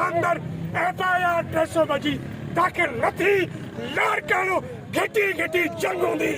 અંદર FIR 300 બજી દાખલ નથી. લાડકાનો ઘેટી ઘેટી જંગ ઊંધી.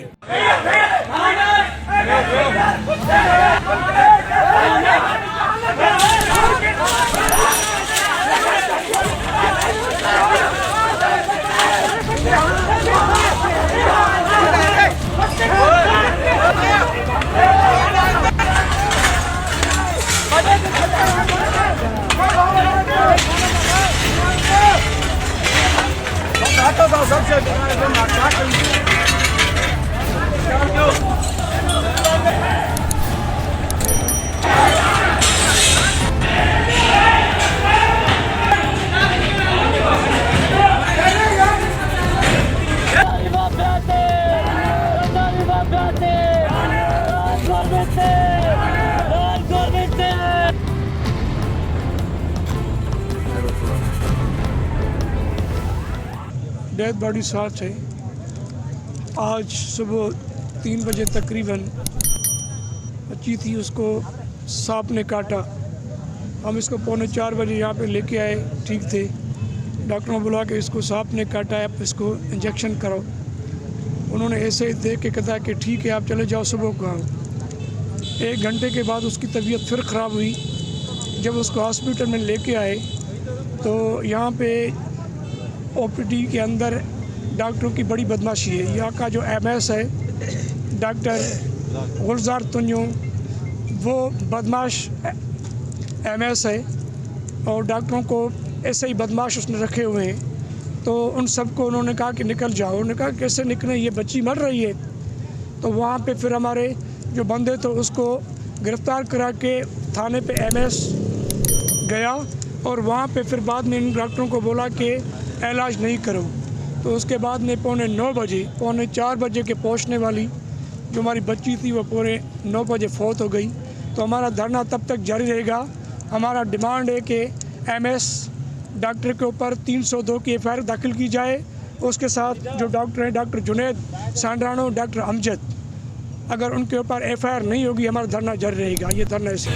डेड बॉडी साथ है। आज सुबह 3 बजे तकरीबन बच्ची थी, उसको सांप ने काटा। हम इसको 3:45 बजे यहाँ पे लेके आए, ठीक थे। डॉक्टर ने बुला के इसको सांप ने काटा है, आप इसको इंजेक्शन करो। उन्होंने ऐसे ही देख के कहा कि ठीक है आप चले जाओ, सुबह को आओ। 1 घंटे के बाद उसकी तबीयत फिर ख़राब हुई। जब उसको हॉस्पिटल में लेके आए तो यहाँ पे OPD के अंदर डॉक्टरों की बड़ी बदमाशी है। यहाँ का जो MS है डॉक्टर गुलजार तुन्यो, वो बदमाश MS है और डॉक्टरों को ऐसे ही बदमाश उसने रखे हुए हैं। तो उन सबको उन्होंने कहा कि निकल जाओ। उन्होंने कहा कैसे निकलें, ये बच्ची मर रही है। तो वहाँ पे फिर हमारे जो बंदे थे उसको गिरफ़्तार करा के थाने पे MS गया और वहाँ पे फिर बाद में इन डॉक्टरों को बोला कि इलाज नहीं करो। तो उसके बाद में 3:45 बजे के पहुँचने वाली जो हमारी बच्ची थी वो 9:45 बजे फौत हो गई। तो हमारा धरना तब तक जारी रहेगा। हमारा डिमांड है कि MS डॉक्टर के ऊपर 302 की FIR दाखिल की जाए। उसके साथ जो डॉक्टर हैं डॉक्टर जुनैद सांडरानो, डॉक्टर अमजद, अगर उनके ऊपर FIR नहीं होगी हमारा धरना जारी रहेगा। ये धरना ऐसे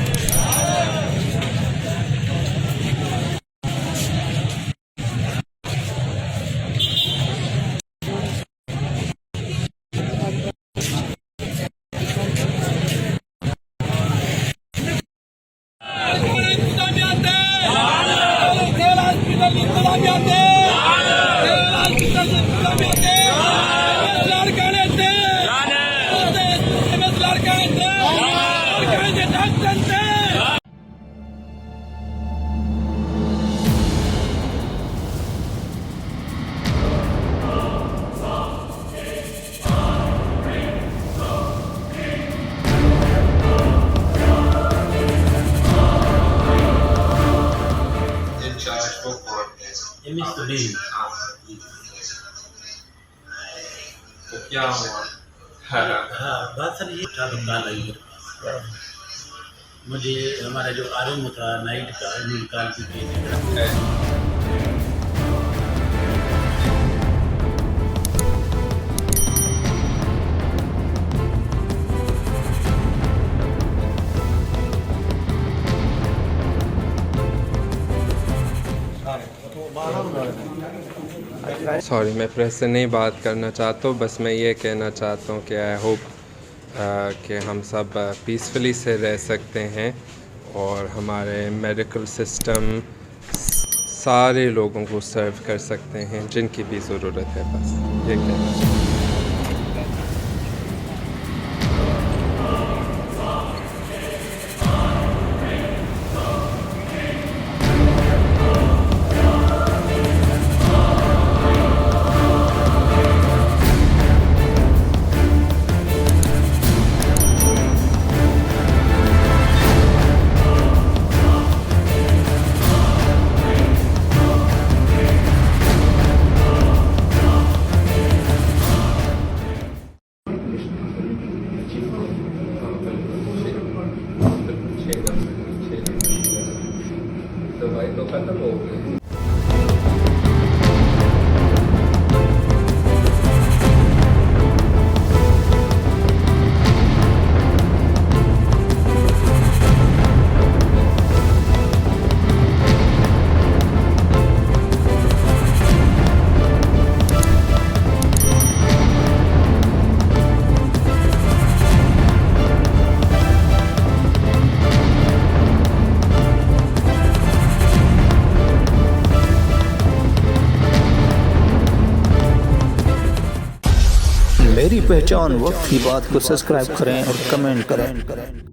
तो क्या हुआ? हाँ बात सर ये था, बंगाल आई मुझे हमारा जो आरएम था नाइट का निकाल के सॉरी, मैं प्रेस से नहीं बात करना चाहता हूँ। बस मैं ये कहना चाहता हूँ कि आई होप कि हम सब पीसफुली से रह सकते हैं और हमारे मेडिकल सिस्टम सारे लोगों को सर्व कर सकते हैं जिनकी भी ज़रूरत है। बस ये कहना चाहता हूँ। दवाई तो खत्म हो गई। मेरी पहचान वक्त की बात को सब्सक्राइब करें और कमेंट करें।